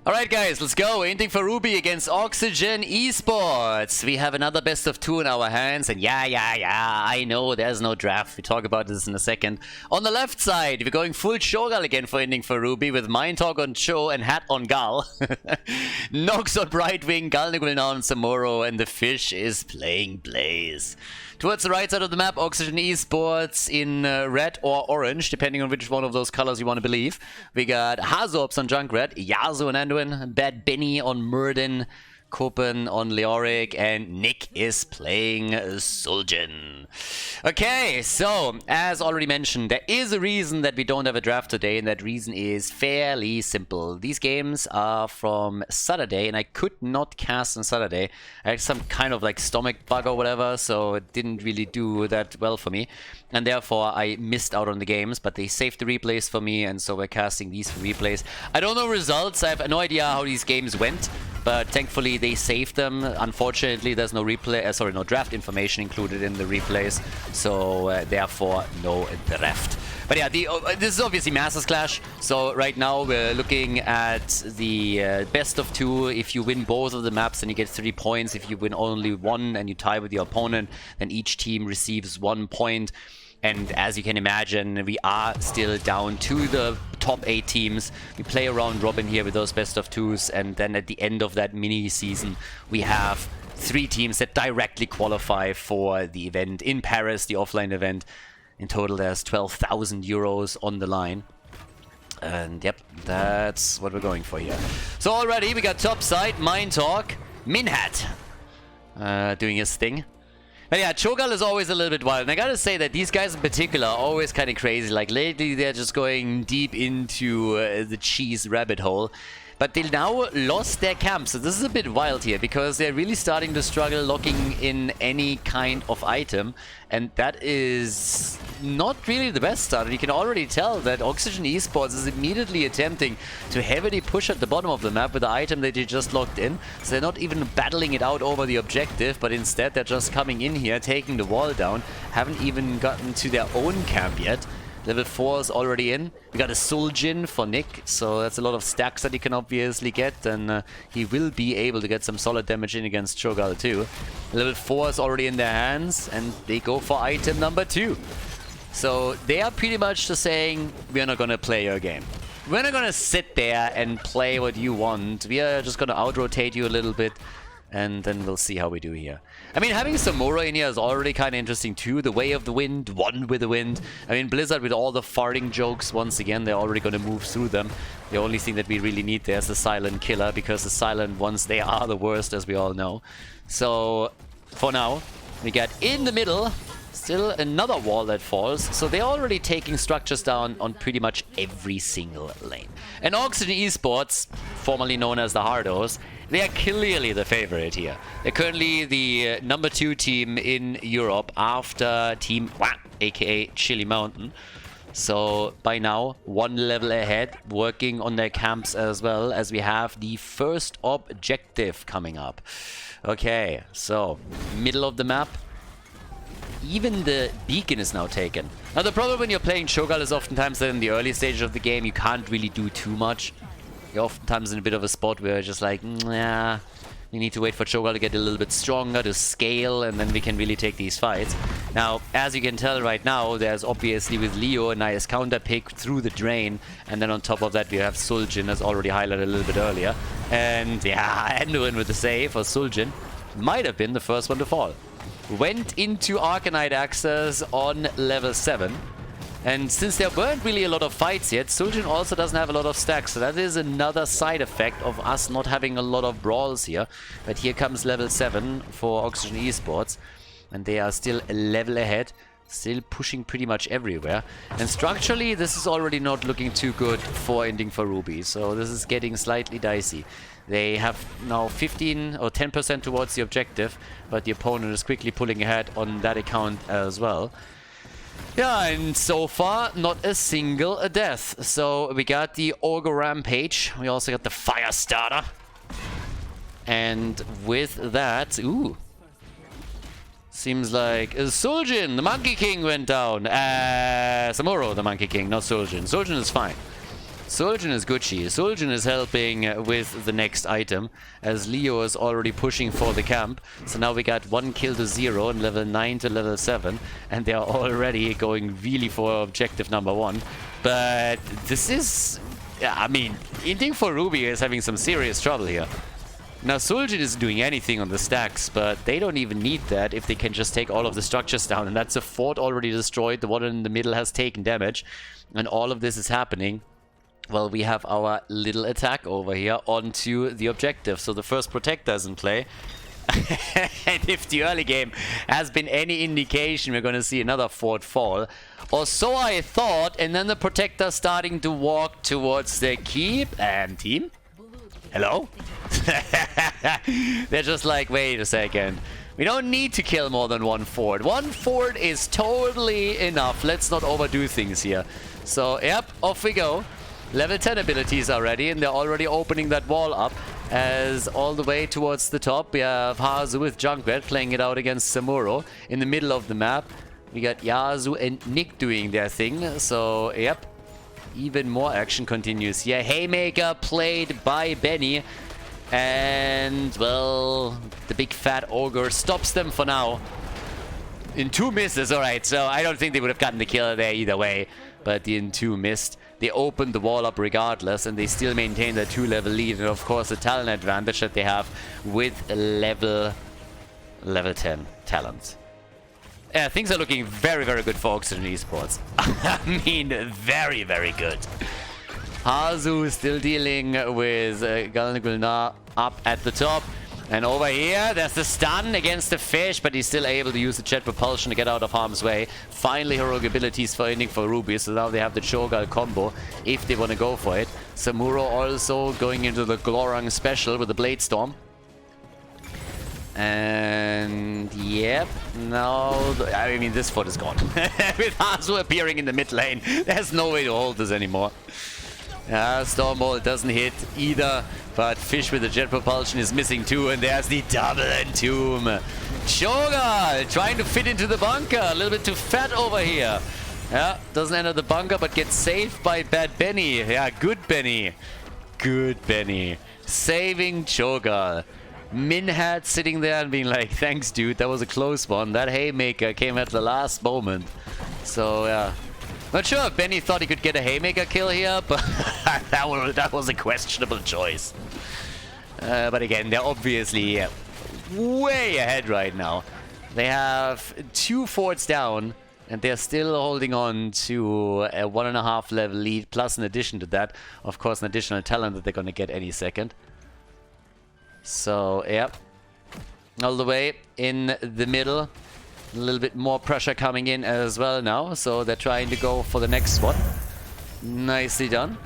Alright guys, let's go. Inting for Ruby against Oxygen Esports. We have another best of 2 in our hands, and yeah, I know there's no draft. We talk about this in a second. On the left side, we're going full Shogal again for Inting for Ruby with Mind Talk on Cho and Hat on Gal. Nox on Brightwing, Galnigul now on Samuro, and the Fish is playing Blaze. Towards the right side of the map, Oxygen Esports in red or orange, depending on which one of those colors you want to believe. We got Hazorps on Junkrat, Yasuo on Anduin, Bad Benny on Murden, Kopen on Leoric, and Nick is playing Sul'jin. Okay, so, as already mentioned, there is a reason that we don't have a draft today, and that reason is fairly simple. These games are from Saturday, and I could not cast on Saturday. I had some kind of like stomach bug or whatever, so it didn't really do that well for me. And therefore, I missed out on the games, but they saved the replays for me, and so we're casting these for replays. I don't know results, I have no idea how these games went, but thankfully they saved them. Unfortunately, there's no replay, no draft information included in the replays, so therefore no draft. But yeah, this is obviously Masters Clash, so right now we're looking at the best of 2. If you win both of the maps, then you get 3 points. If you win only one and you tie with your opponent, then each team receives 1 point. And as you can imagine, we are still down to the top 8 teams. We play a round robin here with those best of 2s, and then at the end of that mini season, we have 3 teams that directly qualify for the event in Paris, the offline event. In total, there's 12,000 euros on the line. And yep, that's what we're going for here. So already we got top side, Mind Talk, Minhat doing his thing. But yeah, Cho'Gall is always a little bit wild, and I gotta say that these guys in particular are always kind of crazy. Like lately they're just going deep into the cheese rabbit hole. But they now lost their camp, so this is a bit wild here, because they're really starting to struggle locking in any kind of item, and that is not really the best start. And you can already tell that Oxygen Esports is immediately attempting to heavily push at the bottom of the map with the item that they just locked in. So they're not even battling it out over the objective, but instead they're just coming in here, taking the wall down, haven't even gotten to their own camp yet. Level 4 is already in. We got a Sul'jin for Nick, so that's a lot of stacks that he can obviously get, and he will be able to get some solid damage in against Cho'Gall too. Level 4 is already in their hands, and they go for item number 2. So they are pretty much just saying, we're not gonna play your game. We're not gonna sit there and play what you want. We are just gonna out-rotate you a little bit, and then we'll see how we do here. I mean, having Samuro in here is already kind of interesting too. The way of the wind, one with the wind. I mean, Blizzard with all the farting jokes, once again, they're already going to move through them. The only thing that we really need there is the silent killer, because the silent ones, they are the worst, as we all know. So, for now, we got in the middle, still another wall that falls. So they're already taking structures down on pretty much every single lane. And Oxygen Esports, formerly known as the Hardos, they are clearly the favorite here. They're currently the number 2 team in Europe after Team Wah, aka Chili Mountain. So by now, 1 level ahead, working on their camps as well, as we have the first objective coming up. Okay, so middle of the map. Even the beacon is now taken. Now the problem when you're playing Cho'Gall is oftentimes that in the early stages of the game you can't really do too much. You're oftentimes in a bit of a spot where you're just like, yeah, we need to wait for Cho'Gall to get a little bit stronger, to scale, and then we can really take these fights. Now, as you can tell right now, there's obviously with Leo a nice counter pick through the drain, and then on top of that we have Sul'jin, as already highlighted a little bit earlier. And yeah, Anduin with the save for Sul'jin might have been the first one to fall. Went into Arcanite access on level 7. And since there weren't really a lot of fights yet, Sul'jin also doesn't have a lot of stacks. So that is another side effect of us not having a lot of brawls here. But here comes level 7 for Oxygen Esports. And they are still a level ahead. Still pushing pretty much everywhere. And structurally, this is already not looking too good for Inting for Ruby. So this is getting slightly dicey. They have now 15 or 10% towards the objective, but the opponent is quickly pulling ahead on that account as well. Yeah, and so far, not a single death. So we got the Ogre Rampage. We also got the Fire Starter. And with that, ooh. Seems like Sul'jin, the Monkey King, went down. Samuro, the Monkey King, not Sul'jin. Sul'jin is fine. Suljin is Gucci. Suljin is helping with the next item, as Leo is already pushing for the camp. So now we got 1 kill to 0 and level 9 to level 7, and they are already going really for objective number 1. But this is... yeah, I mean, Inting for Ruby is having some serious trouble here. Now Suljin isn't doing anything on the stacks, but they don't even need that if they can just take all of the structures down. And that's a fort already destroyed, the one in the middle has taken damage, and all of this is happening. Well, we have our little attack over here onto the objective. So the first protector is in play. And if the early game has been any indication, we're going to see another fort fall. Or so I thought. And then the protector starting to walk towards the keep. Team? Hello? They're just like, wait a second. We don't need to kill more than 1 fort. 1 fort is totally enough. Let's not overdo things here. So, yep, off we go. Level 10 abilities are ready, and they're already opening that wall up. As all the way towards the top, we have Hazu with Junkrat playing it out against Samuro. In the middle of the map, we got Yazu and Nick doing their thing. So, yep, even more action continues here. Haymaker played by Benny. And, well, the big fat ogre stops them for now. In 2 misses, alright, so I don't think they would have gotten the kill there either way. But the in 2 missed. They opened the wall up regardless, and they still maintain their 2-level lead. And of course, the talent advantage that they have with level 10 talent. Yeah, things are looking very, very good for Oxygen Esports. I mean, very, very good. Hazu is still dealing with Galnagulna up at the top. And over here, there's the stun against the fish, but he's still able to use the jet propulsion to get out of harm's way. Finally, heroic abilities for Inting for Ruby, so now they have the Cho'Gall combo if they want to go for it. Samuro also going into the Glorang special with the Blade Storm. And yep, now I mean this fort is gone. With Hazu appearing in the mid lane, there's no way to hold this anymore. Stormbolt doesn't hit either, but Fish with the jet propulsion is missing too, and there's the double entomb. Cho'Gall trying to fit into the bunker, a little bit too fat over here. Yeah, doesn't enter the bunker, but gets saved by bad Benny. Yeah, good Benny. Good Benny. Saving Cho'Gall. Minhat sitting there and being like, thanks dude, that was a close one. That Haymaker came at the last moment. So yeah. Not sure if Benny thought he could get a Haymaker kill here, but that was a questionable choice. But again, they're obviously way ahead right now. They have 2 forts down, and they're still holding on to a 1.5 level lead, plus in addition to that, of course, an additional talent that they're going to get any second. So, yep. All the way in the middle. A little bit more pressure coming in as well now, so they're trying to go for the next one. Nicely done.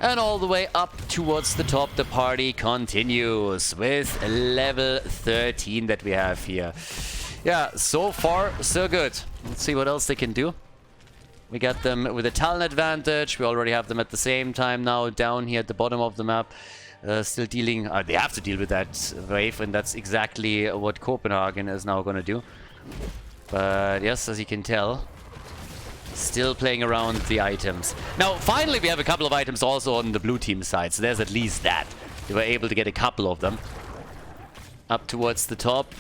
And all the way up towards the top, the party continues with level 13 that we have here. Yeah, so far, so good. Let's see what else they can do. We got them with a talent advantage. We already have them at the same time now down here at the bottom of the map. Still dealing... they have to deal with that wave, and that's exactly what Copenhagen is now going to do. But yes, as you can tell, still playing around the items. Now, finally, we have a couple of items also on the blue team side, so there's at least that. They were able to get a couple of them. Up towards the top.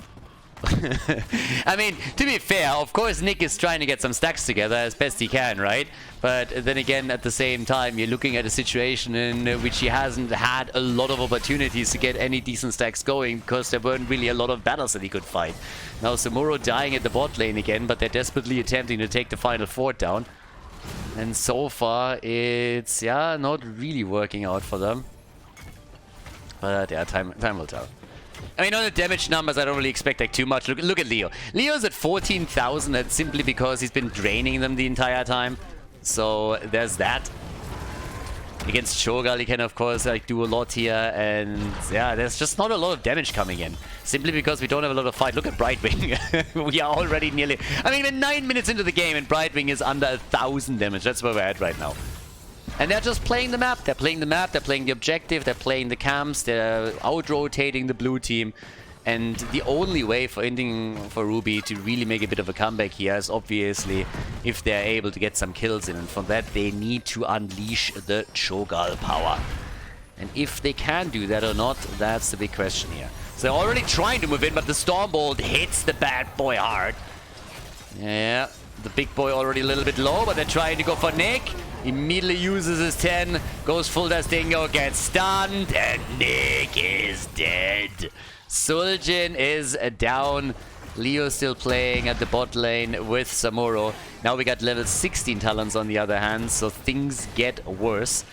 I mean, to be fair, of course Nick is trying to get some stacks together as best he can, right? But then again, at the same time, you're looking at a situation in which he hasn't had a lot of opportunities to get any decent stacks going, because there weren't really a lot of battles that he could fight. Now Samuro dying at the bot lane again, but they're desperately attempting to take the final fort down. And so far, it's, yeah, not really working out for them. But yeah, time will tell. I mean, on the damage numbers, I don't really expect like too much. Look at Leo. Leo's at 14,000. That's simply because he's been draining them the entire time. So there's that. Against Cho'Gall, he can of course like do a lot here, and yeah, there's just not a lot of damage coming in. Simply because we don't have a lot of fight. Look at Brightwing. We are already nearly... I mean, we're 9 minutes into the game, and Brightwing is under 1,000 damage. That's where we're at right now. And they're just playing the map. They're playing the map, they're playing the objective, they're playing the camps, they're out-rotating the blue team. And the only way for Inting for Ruby to really make a bit of a comeback here is obviously if they're able to get some kills in. And for that, they need to unleash the Cho'Gall power. And if they can do that or not, that's the big question here. So they're already trying to move in, but the Stormbolt hits the bad boy hard. Yeah, the big boy already a little bit low, but they're trying to go for Nick. Immediately uses his 10, goes full Dastingo, gets stunned, and Nick is dead. Suljin is down. Leo still playing at the bot lane with Samuro. Now we got level 16 talents on the other hand, so things get worse.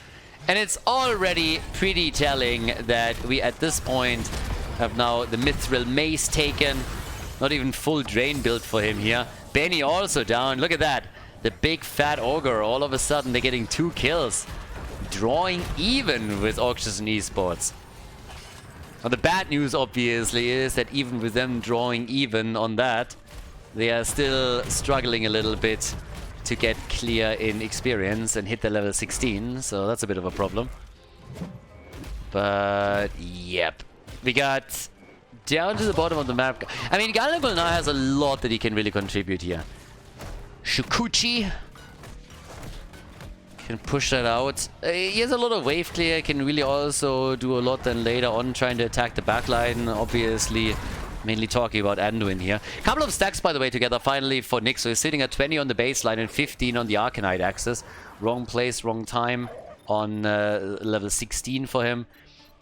And it's already pretty telling that we at this point have now the Mithril Mace taken. Not even full drain build for him here. Benny also down. Look at that. The big fat ogre. All of a sudden they're getting 2 kills. Drawing even with Auctions and Esports. Now the bad news obviously is that even with them drawing even on that, they are still struggling a little bit to get clear in experience and hit the level 16. So that's a bit of a problem. But yep. We got down to the bottom of the map. I mean, Khaldor now has a lot that he can really contribute here. Shukuchi can push that out. He has a lot of wave clear, can really also do a lot then later on trying to attack the backline. Obviously, mainly talking about Anduin here. Couple of stacks, by the way, together finally for Nick. So he's sitting at 20 on the baseline and 15 on the Arcanite axis. Wrong place, wrong time on level 16 for him.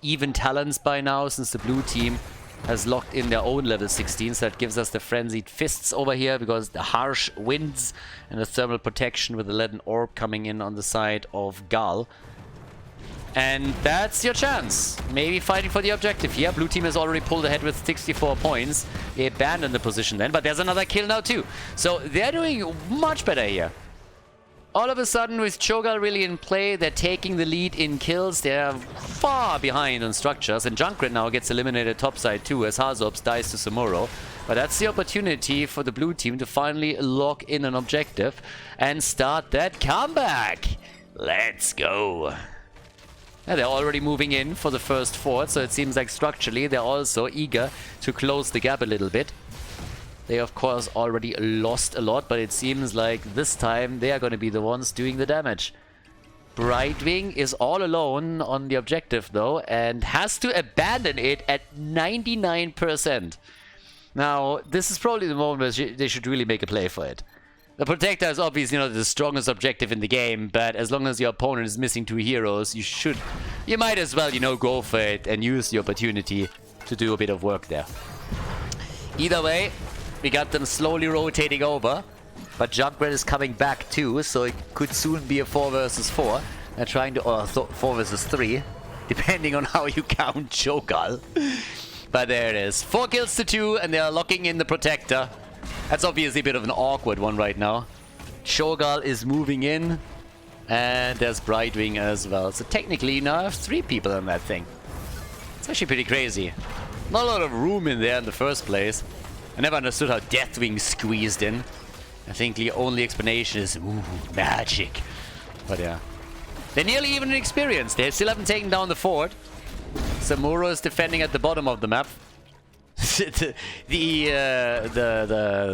Even talents by now since the blue team has locked in their own level 16, so that gives us the Frenzied Fists over here because the harsh winds and the thermal protection with the leaden orb coming in on the side of Gal. And that's your chance. Maybe fighting for the objective here. Blue team has already pulled ahead with 64 points. They abandoned the position then, but there's another kill now too. So they're doing much better here. All of a sudden, with Cho'Gall really in play, they're taking the lead in kills. They're far behind on structures, and Junkrat now gets eliminated topside too as Hazops dies to Samuro. But that's the opportunity for the blue team to finally lock in an objective and start that comeback. Let's go. Yeah, they're already moving in for the first fort, so it seems like structurally they're also eager to close the gap a little bit. They, of course, already lost a lot, but it seems like this time they are going to be the ones doing the damage. Brightwing is all alone on the objective, though, and has to abandon it at 99%. Now, this is probably the moment where they should really make a play for it. The Protector is obviously not the strongest objective in the game, but as long as your opponent is missing 2 heroes, you might as well, go for it and use the opportunity to do a bit of work there. Either way, we got them slowly rotating over, but Junkrat is coming back too, so it could soon be a 4 versus 4. They're trying to, or 4 versus 3, depending on how you count Cho'Gall. But there it is. 4 kills to 2, and they are locking in the Protector. That's obviously a bit of an awkward one right now. Cho'Gall is moving in, and there's Brightwing as well. So technically, you now have 3 people on that thing. It's actually pretty crazy. Not a lot of room in there in the first place. I never understood how Deathwing squeezed in. I think the only explanation is, ooh, magic. But yeah. They're nearly even in experience. They still haven't taken down the fort. Samuro is defending at the bottom of the map. the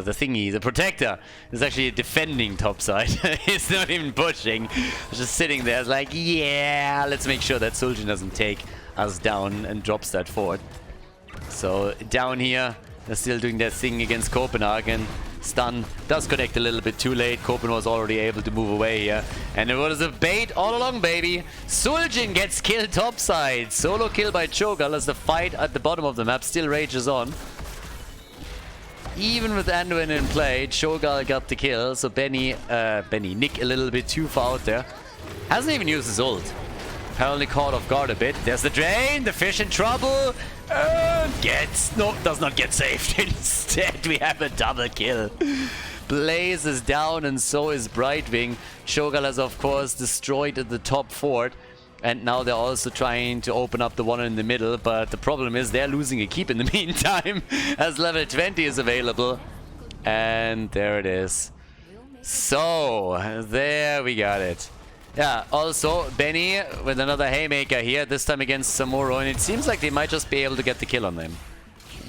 thingy, the Protector, is actually defending topside. He's not even pushing. He's just sitting there. It's like, yeah, let's make sure that Suljin doesn't take us down and drops that fort. So down here, they're still doing their thing against Copenhagen. Stun does connect a little bit too late. Copen was already able to move away here. And it was a bait all along, baby. Suljin gets killed topside. Solo kill by Cho'Gall as the fight at the bottom of the map still rages on. Even with Anduin in play, Cho'Gall got the kill. So Nick a little bit too far out there. Hasn't even used his ult. Apparently caught off guard a bit. There's the drain, the fish in trouble. Does not get saved. Instead, we have a double kill. Blaze is down and so is Brightwing. Cho'Gall has, of course, destroyed the top fort. And now they're also trying to open up the one in the middle. But the problem is they're losing a keep in the meantime as level 20 is available. And there it is. So, there we got it. Yeah, also, Benny with another Haymaker here, this time against Samuro, and it seems like they might just be able to get the kill on them.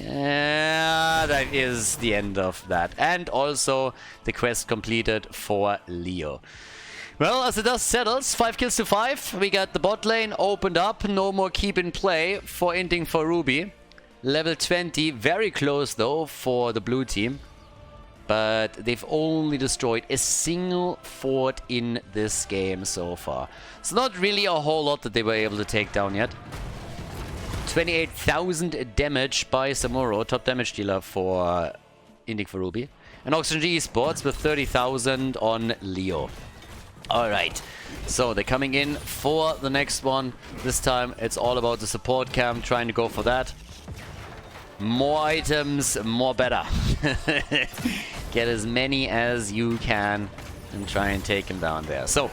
Yeah, that is the end of that. And also the quest completed for Leo. Well, as the dust settles, 5 kills to 5. We got the bot lane opened up. No more keep in play for Inting for Ruby. Level 20, very close though for the blue team. But they've only destroyed a single fort in this game so far. It's not really a whole lot that they were able to take down yet. 28,000 damage by Samuro, top damage dealer for Inting for Ruby. And Oxygen Esports with 30,000 on Leo. Alright, so they're coming in for the next one. This time it's all about the support camp, trying to go for that. More items, more better. Get as many as you can and try and take him down there. So,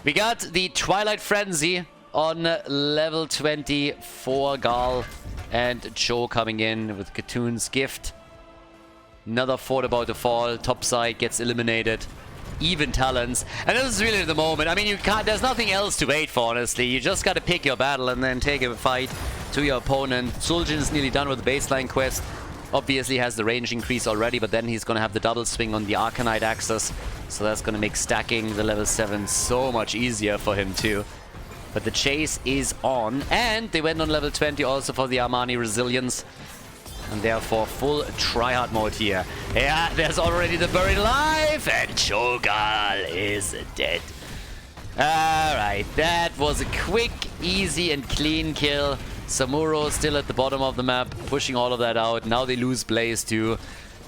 we got the Twilight Frenzy on level 20 for Gal and Cho coming in with Katoon's Gift. Another fort about to fall. Top side gets eliminated. Even talents. And this is really the moment. I mean, you can't, there's nothing else to wait for, honestly. You just gotta pick your battle and then take a fight to your opponent. Suljin is nearly done with the baseline quest. Obviously has the range increase already, but then he's gonna have the double swing on the Arcanite axis. So that's gonna make stacking the level 7 so much easier for him too. But the chase is on. And they went on level 20 also for the Armani Resilience. And therefore, full tryhard mode here. Yeah, there's already the Buried Alive, and Cho'Gall is dead. Alright, that was a quick, easy, and clean kill. Samuro still at the bottom of the map, pushing all of that out. Now they lose Blaze too.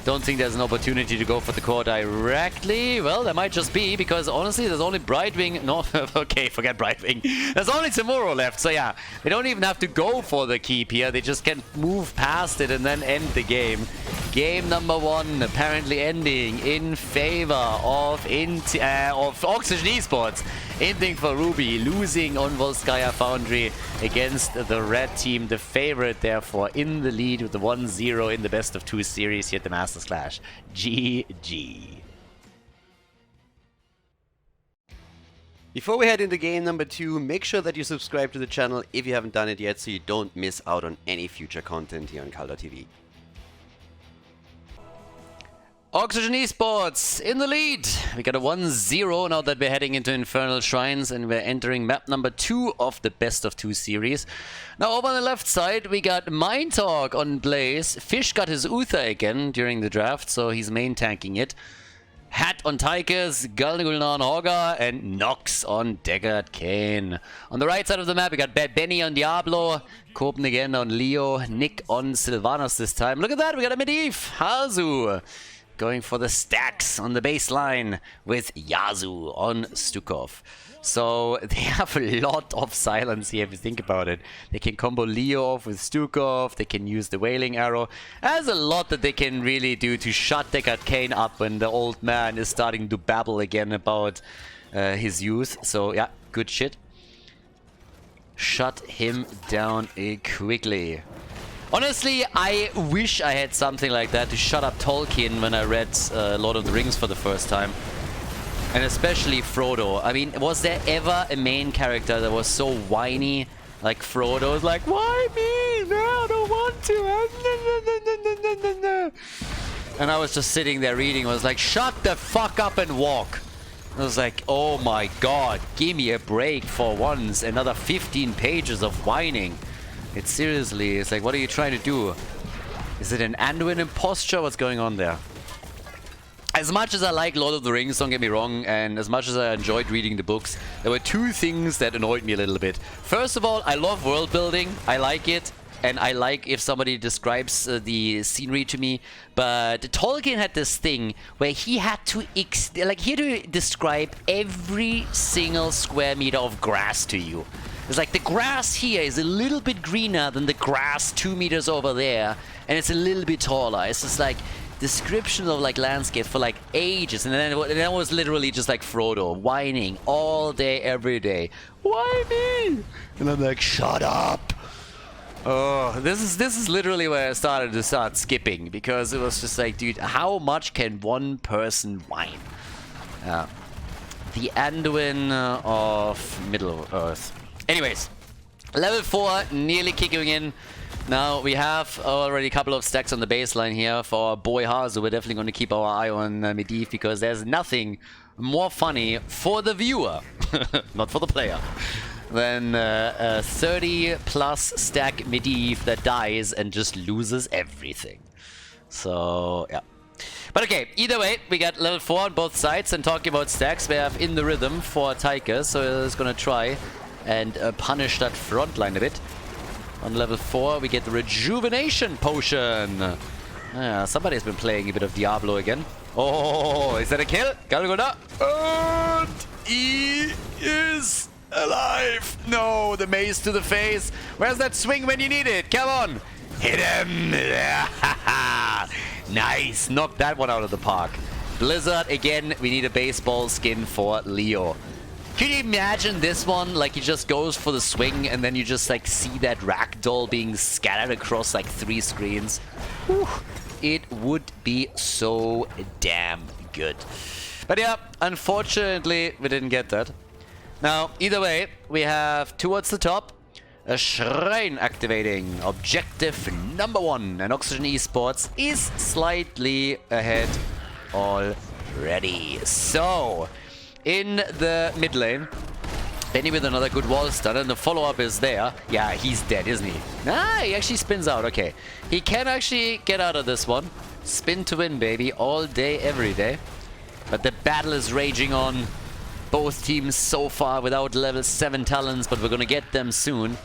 Don't think there's an opportunity to go for the core directly. Well, there might just be, because honestly, there's only Brightwing. No, okay, forget Brightwing. There's only Samuro left, so yeah. They don't even have to go for the keep here. They just can move past it and then end the game. Game number 1 apparently ending in favor of Oxygen Esports. Inting for Ruby losing on Volskaya Foundry against the red team. The favorite, therefore, in the lead with the 1-0 in the best of 2 series here at the Masters Clash. GG. Before we head into game number 2, make sure that you subscribe to the channel if you haven't done it yet so you don't miss out on any future content here on Khaldor TV. Oxygen Esports in the lead. We got a 1-0 now that we're heading into Infernal Shrines and we're entering map number 2 of the best of 2 series. Now over on the left side we got Mind Talk on Blaze. Fish got his Uther again during the draft, so he's main tanking it. Hat on Tychus, Gulnagulna on Hogger, and Nox on Deckard Cain. On the right side of the map we got Bad Benny on Diablo, Copen again on Leo, Nick on Sylvanas this time. Look at that, we got a Medivh, Hazu. Going for the stacks on the baseline with Yazu on Stukov. So they have a lot of silence here if you think about it. They can combo Leo off with Stukov, they can use the Wailing Arrow. There's a lot that they can really do to shut Deckard Cain up when the old man is starting to babble again about his youth. So yeah, good shit. Shut him down quickly. Honestly, I wish I had something like that to shut up Tolkien when I read Lord of the Rings for the first time. And especially Frodo. I mean, was there ever a main character that was so whiny like Frodo? It's like, why me? No, I don't want to. And I was just sitting there reading. I was like, shut the fuck up and walk. I was like, oh my god, give me a break for once. Another 15 pages of whining. It's seriously, it's like, what are you trying to do? Is it an Anduin imposture? What's going on there? As much as I like Lord of the Rings, don't get me wrong, and as much as I enjoyed reading the books, there were 2 things that annoyed me a little bit. First of all, I love world building. I like it. And I like if somebody describes the scenery to me. But Tolkien had this thing where he had to describe every single square meter of grass to you. It's like the grass here is a little bit greener than the grass 2 meters over there, and it's a little bit taller. It's just like descriptions of like landscape for like ages, and then it was literally just like Frodo whining all day, every day. Why me? And I'm like, shut up. Oh, this is literally where I started to start skipping, because it was just like, dude, how much can one person whine? The Anduin of Middle Earth. Anyways, level 4 nearly kicking in Now, we have already a couple of stacks on the baseline here for our boy Hazu. We're definitely going to keep our eye on Medivh, because there's nothing more funny for the viewer, not for the player, than a 30-plus stack Medivh that dies and just loses everything. So, yeah. But okay, either way, we got level 4 on both sides, and talking about stacks, we have In the Rhythm for Taika, so he's gonna try and punish that front line a bit. On level 4, we get the Rejuvenation Potion. Yeah, somebody's been playing a bit of Diablo again. Oh, is that a kill? Khaldor, and he is alive. No, the mace to the face. Where's that swing when you need it? Come on. Hit him. Nice. Knocked that one out of the park. Blizzard, again, we need a baseball skin for Leo. Can you imagine this one? Like, he just goes for the swing and then you just, like, see that ragdoll being scattered across, like, 3 screens. Whew. It would be so damn good. But yeah, unfortunately, we didn't get that. Now, either way, we have towards the top a shrine activating. Objective number 1. And Oxygen Esports is slightly ahead already. So, in the mid lane, Benny with another good wall stun, and the follow-up is there. Yeah, he's dead, isn't he? Nah, he actually spins out. Okay. He can actually get out of this one. Spin to win, baby. All day, every day. But the battle is raging on. Both teams so far without level 7 talents, but we're gonna get them soon,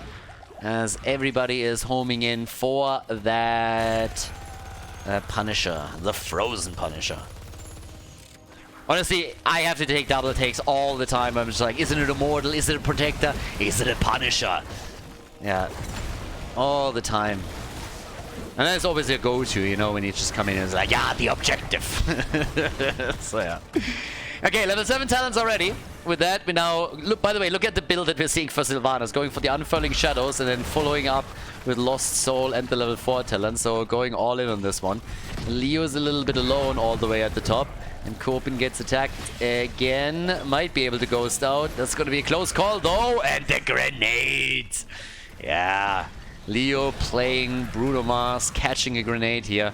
as everybody is homing in for that Punisher, the Frozen Punisher. Honestly, I have to take double takes all the time. I'm just like, isn't it Immortal? Is it a Protector? Is it a Punisher? Yeah, all the time. And that's always your go-to, you know, when you just come in and it's like, yeah, the objective. So yeah. Okay, level 7 talents already. With that, we now look. By the way, look at the build that we're seeing for Sylvanas, going for the Unfurling Shadows and then following up with Lost Soul and the level 4 talent. So going all in on this one. Leo's a little bit alone all the way at the top. And Copen gets attacked again. Might be able to ghost out. That's going to be a close call though. And the grenades. Yeah. Leo playing Bruno Mars, catching a grenade here.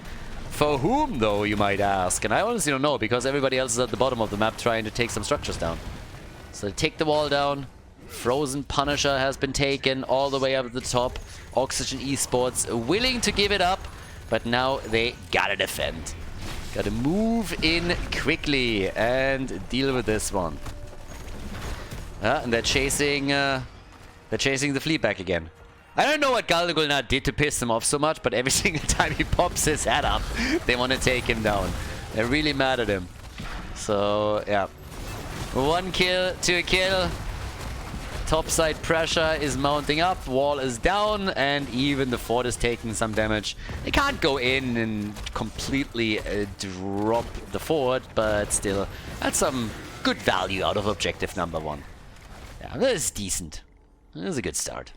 For whom though, you might ask? And I honestly don't know, because everybody else is at the bottom of the map trying to take some structures down. So take the wall down. Frozen Punisher has been taken all the way up at the top. Oxygen Esports willing to give it up. But now they gotta defend. Gotta move in quickly and deal with this one. And they're chasing the fleet back again. I don't know what Khaldor did to piss him off so much, but every single time he pops his head up, they want to take him down. They're really mad at him. So, yeah. 1 kill to a kill. Topside pressure is mounting up. Wall is down, and even the fort is taking some damage. They can't go in and completely drop the fort, but still, that's some good value out of objective number 1. Yeah, that is decent. That is a good start.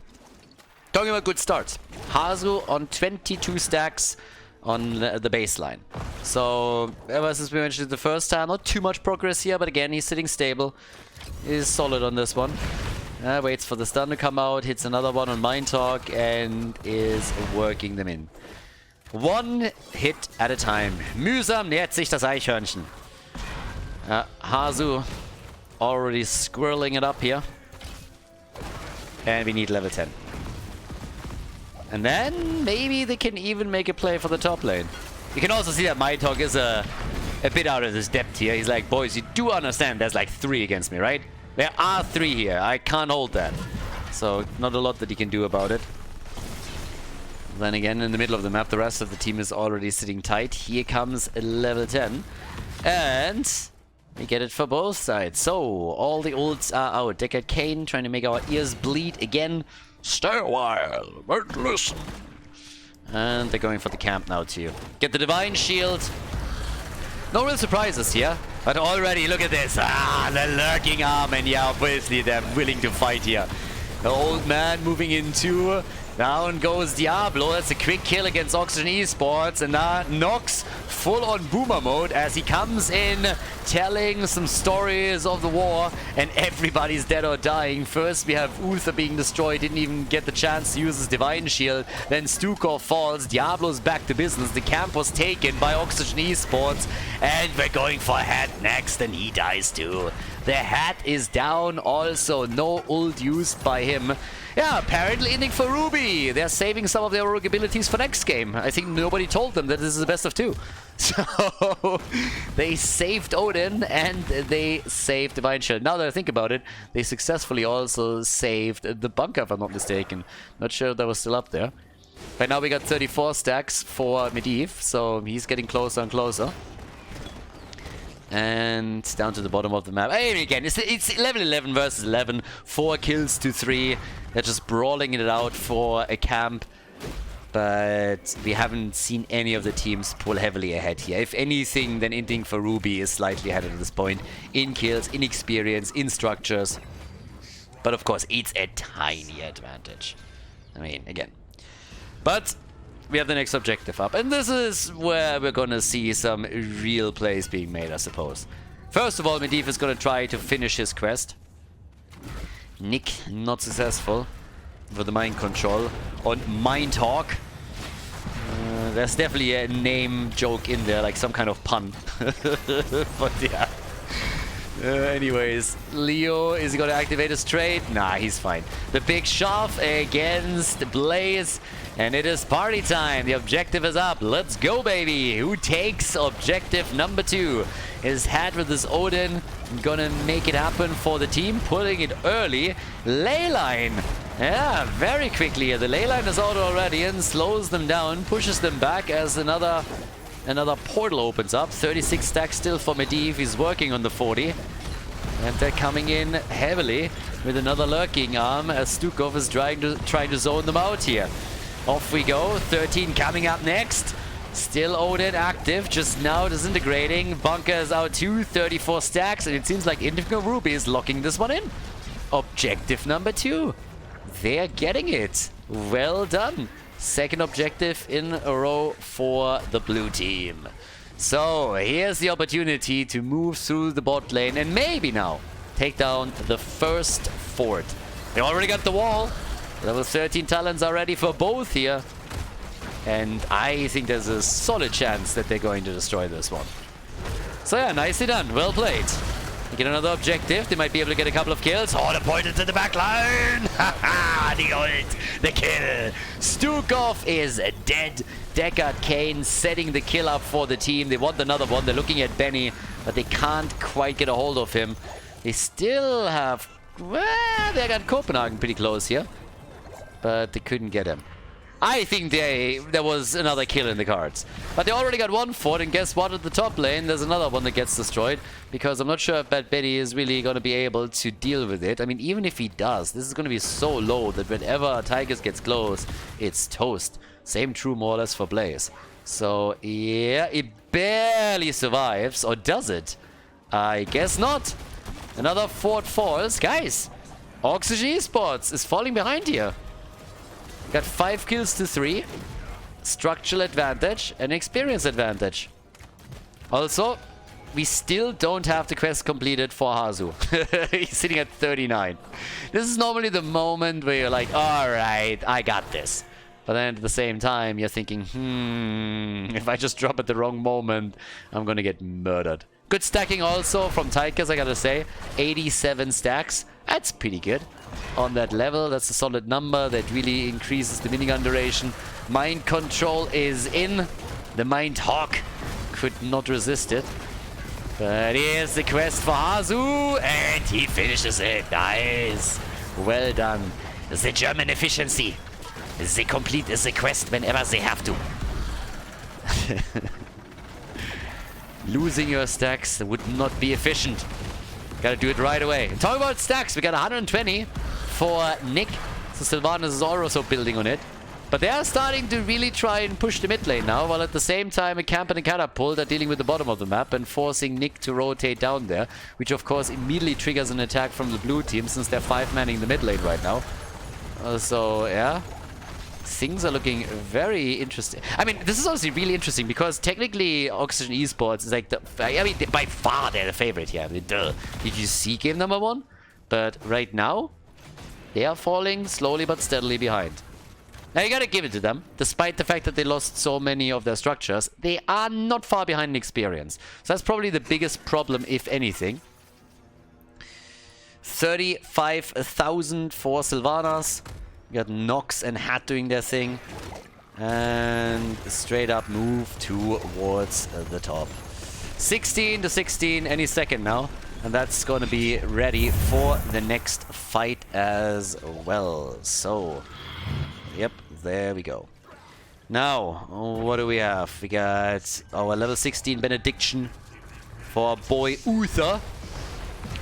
Talking about good starts, Hazu on 22 stacks on the baseline. So, ever since we mentioned it the first time, not too much progress here, but again, he's sitting stable. He's solid on this one. Waits for the stun to come out, hits another one on Mind Talk, and is working them in. 1 hit at a time. Mühsam nähert sich das Eichhörnchen. Hazu already squirreling it up here. And we need level 10. And then maybe they can even make a play for the top lane. You can also see that My Talk is a bit out of his depth here. He's like, boys, you do understand there's like 3 against me, right? There are 3 here. I can't hold that. So not a lot that he can do about it. Then again, in the middle of the map, the rest of the team is already sitting tight. Here comes level 10. And we get it for both sides. So all the ults are out. Deckard Cain trying to make our ears bleed again. Stay a while, but listen. And they're going for the camp now too. Get the Divine Shield. No real surprises here, but already look at this. The lurking arm, and yeah, obviously they're willing to fight here. The old man moving into Down goes Diablo. That's a quick kill against Oxygen Esports. And now Nox full on boomer mode as he comes in telling some stories of the war. And everybody's dead or dying. First we have Uther being destroyed. Didn't even get the chance to use his Divine Shield. Then Stukov falls. Diablo's back to business. The camp was taken by Oxygen Esports. And we're going for Hat next. And he dies too. The Hat is down also. No ult used by him. Yeah, apparently Inting for Ruby. They're saving some of their rogue abilities for next game. I think nobody told them that this is the best of 2. So they saved Odin and they saved Divine Shield. Now that I think about it, they successfully also saved the bunker, if I'm not mistaken. Not sure if that was still up there. Right now we got 34 stacks for Medivh, so he's getting closer and closer. And down to the bottom of the map. Hey, again, it's level 11 versus 11. 4 kills to 3. They're just brawling it out for a camp. But we haven't seen any of the teams pull heavily ahead here. If anything, then Inting for Ruby is slightly ahead at this point. In kills, in experience, in structures. But of course, it's a tiny advantage. I mean, again. But we have the next objective up, and this is where we're gonna see some real plays being made, I suppose. First of all, Medivh is gonna try to finish his quest. Nick, not successful with the mind control on Mindhawk. There's definitely a name joke in there, like some kind of pun. But yeah. Anyways, Leo, is he gonna activate his trade? Nah, he's fine. The big shove against Blaze. And it is party time. The objective is up. Let's go, baby. Who takes objective number 2? Is Hat with his Odin gonna make it happen for the team? Pulling it early. Leyline. Yeah, very quickly. The Leyline is out already and slows them down. Pushes them back as another portal opens up. 36 stacks still for Medivh. He's working on the 40. And they're coming in heavily with another lurking arm as Stukov is trying to zone them out here. Off we go. 13 coming up next. Still Odin active, just now disintegrating. Bunker is out too, 34 stacks, and it seems like Infernal Ruby is locking this one in. Objective number 2. They're getting it. Well done. Second objective in a row for the blue team. So here's the opportunity to move through the bot lane and maybe now take down the first fort. They already got the wall. Level 13 talents are ready for both here. And I think there's a solid chance that they're going to destroy this one. So yeah, nicely done. Well played. You get another objective. They might be able to get a couple of kills. Oh, the pointed to the back line. Haha, the ult. The kill. Stukov is dead. Deckard Kane setting the kill up for the team. They want another one. They're looking at Benny, but they can't quite get a hold of him. They still have... Well, they got Copenhagen pretty close here. But they couldn't get him. I think there was another kill in the cards. But they already got one fort, and guess what? At the top lane, there's another one that gets destroyed. Because I'm not sure if Bad Betty is really going to be able to deal with it. I mean, even if he does, this is going to be so low that whenever Tigers gets close, it's toast. Same true more or less for Blaze. So, yeah, it barely survives. Or does it? I guess not. Another fort falls. Guys, Oxygen Esports is falling behind here. Got 5 kills to 3. Structural advantage and experience advantage. Also, we still don't have the quest completed for Hazu. He's sitting at 39. This is normally the moment where you're like, alright, I got this. But then at the same time, you're thinking, if I just drop at the wrong moment, I'm gonna get murdered. Good stacking also from Tigers, I gotta say. 87 stacks. That's pretty good. On that level, that's a solid number that really increases the minigun duration. Mind control is in. The Mindhawk could not resist it. But here's the quest for Hazu, and he finishes it. Nice. Well done. The German efficiency. They complete the quest whenever they have to. Losing your stacks would not be efficient. Gotta do it right away. And talking about stacks, we got 120 for Nick. So Sylvanas is also building on it. But they are starting to really try and push the mid lane now, while at the same time a camp and a catapult are dealing with the bottom of the map and forcing Nick to rotate down there, which of course immediately triggers an attack from the blue team since they're 5-manning the mid lane right now. So yeah, things are looking very interesting. I mean, this is honestly really interesting because technically Oxygen Esports is like the... I mean, by far they're the favorite here. I mean, duh. Did you see game number 1? But right now, they are falling slowly but steadily behind. Now you gotta give it to them. Despite the fact that they lost so many of their structures, they are not far behind in experience. So that's probably the biggest problem, if anything. 35,000 for Sylvanas. We got Nox and Hat doing their thing. And straight up move towards the top. 16 to 16 any second now. And that's going to be ready for the next fight as well. So, yep, there we go. Now, what do we have? We got our level 16 Benediction for our boy Uther.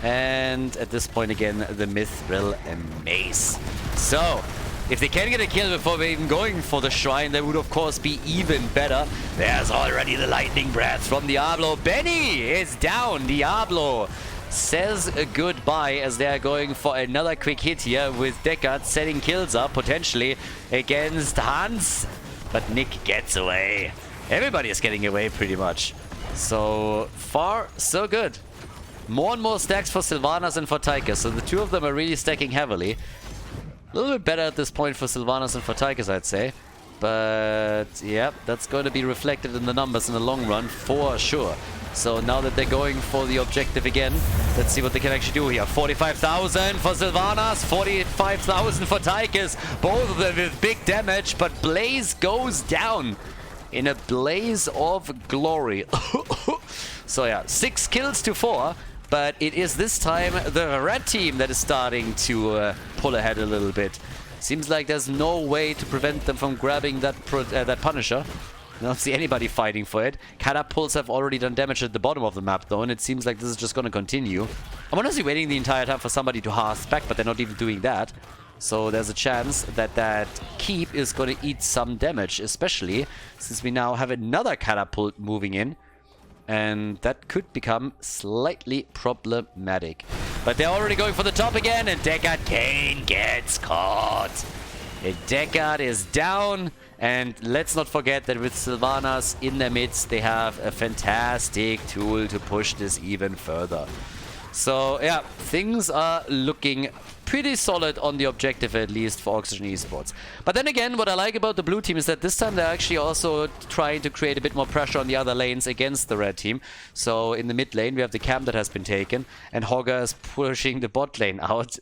And at this point again, the Mithril Mace. So, if they can get a kill before we're even going for the shrine, that would of course be even better. There's already the lightning breath from Diablo. Benny is down. Diablo says goodbye as they're going for another quick hit here with Deckard setting kills up potentially against Hans. But Nick gets away. Everybody is getting away pretty much. So far, so good. More and more stacks for Sylvanas and for Tychus. So the two of them are really stacking heavily. A little bit better at this point for Sylvanas and for Tychus, I'd say. But yeah, that's going to be reflected in the numbers in the long run for sure. So now that they're going for the objective again, let's see what they can actually do here. 45,000 for Sylvanas, 45,000 for Tychus. Both of them with big damage, but Blaze goes down in a blaze of glory. So yeah, 6 kills to 4. But it is this time the red team that is starting to pull ahead a little bit. Seems like there's no way to prevent them from grabbing that Punisher. I don't see anybody fighting for it. Catapults have already done damage at the bottom of the map though, and it seems like this is just going to continue. I'm honestly waiting the entire time for somebody to hearth back, but they're not even doing that. So there's a chance that that keep is going to eat some damage, especially since we now have another catapult moving in. And that could become slightly problematic. But they're already going for the top again, and Deckard Kane gets caught. Deckard is down, and let's not forget that with Sylvanas in their midst, they have a fantastic tool to push this even further. So yeah, things are looking pretty solid on the objective, at least for Oxygen Esports. But then again, what I like about the blue team is that this time they're actually also trying to create a bit more pressure on the other lanes against the red team. So in the mid lane, we have the camp that has been taken, and Hogger is pushing the bot lane out.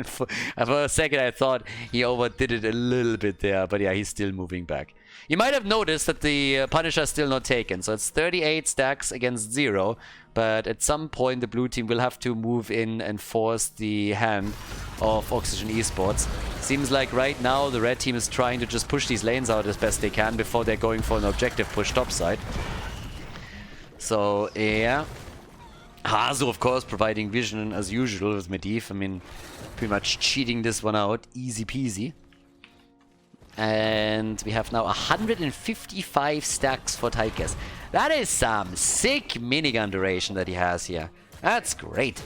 for a second, I thought he overdid it a little bit there, but yeah, he's still moving back. You might have noticed that the Punisher is still not taken, so it's 38 stacks against 0. But at some point, the blue team will have to move in and force the hand of Oxygen Esports. Seems like right now, the red team is trying to just push these lanes out as best they can before they're going for an objective push topside. So, yeah. Hazu, of course, providing vision as usual with Medivh. I mean, pretty much cheating this one out. Easy peasy. And we have now 155 stacks for Tychus. That is some sick minigun duration that he has here. That's great.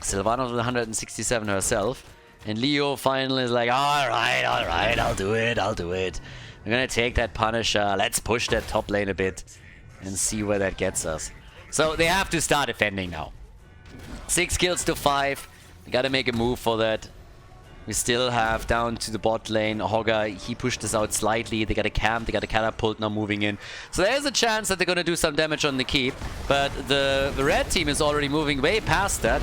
Sylvana with 167 herself. And Leo finally is like, alright, I'll do it. I'm gonna take that Punisher. Let's push that top lane a bit and see where that gets us. So they have to start defending now. 6 kills to 5. We gotta make a move for that. We still have down to the bot lane. Hogger, he pushed this out slightly. They got a camp, they got a catapult now moving in. So there's a chance that they're going to do some damage on the keep. But the red team is already moving way past that.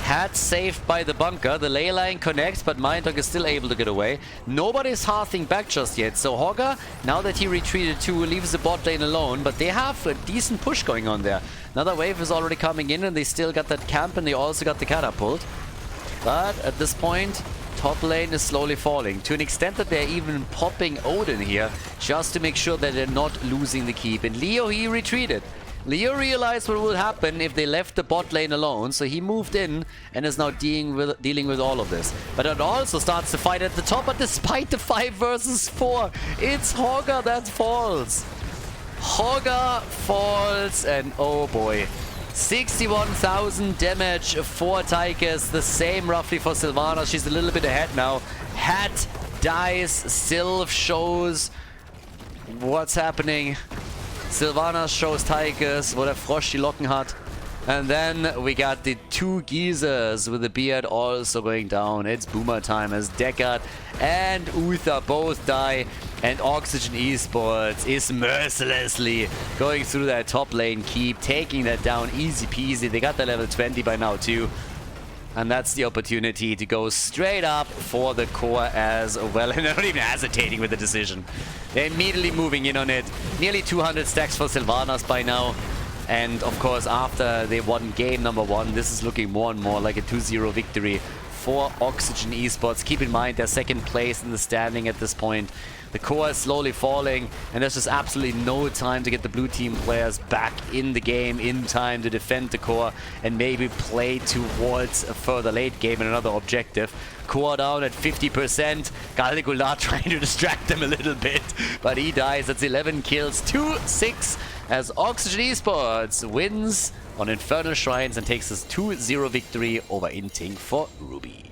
Hat saved by the bunker. The ley line connects, but Mindhog is still able to get away. Nobody's hearthing back just yet. So Hogger, now that he retreated too, leaves the bot lane alone. But they have a decent push going on there. Another wave is already coming in, and they still got that camp, and they also got the catapult. But at this point, top lane is slowly falling, to an extent that they're even popping Odin here, just to make sure that they're not losing the keep. And Leo, he retreated. Leo realized what would happen if they left the bot lane alone, so he moved in and is now dealing with all of this. But it also starts to fight at the top, but despite the 5 versus 4, it's Hogger that falls. Hogger falls, and oh boy. 61,000 damage for Tychus, the same roughly for Sylvana. She's a little bit ahead now. Hat dies. Sylv shows what's happening. Sylvanas shows Tigers, wo der Frosch die Locken hat. And then we got the two geezers with the beard also going down. It's boomer time as Deckard and Uther both die. And Oxygen Esports is mercilessly going through that top lane keep, taking that down easy peasy. They got the level 20 by now too. And that's the opportunity to go straight up for the core as well. And they're not even hesitating with the decision. They're immediately moving in on it. Nearly 200 stacks for Sylvanas by now. And of course, after they won game number 1, this is looking more and more like a 2-0 victory for Oxygen Esports. Keep in mind, they're second place in the standing at this point. The core is slowly falling, and there's just absolutely no time to get the blue team players back in the game in time to defend the core and maybe play towards a further late game and another objective. Core down at 50%. Khaldor trying to distract them a little bit, but he dies. That's 11 kills, 2-6 as Oxygen Esports wins on Infernal Shrines and takes this 2-0 victory over Inting for Ruby.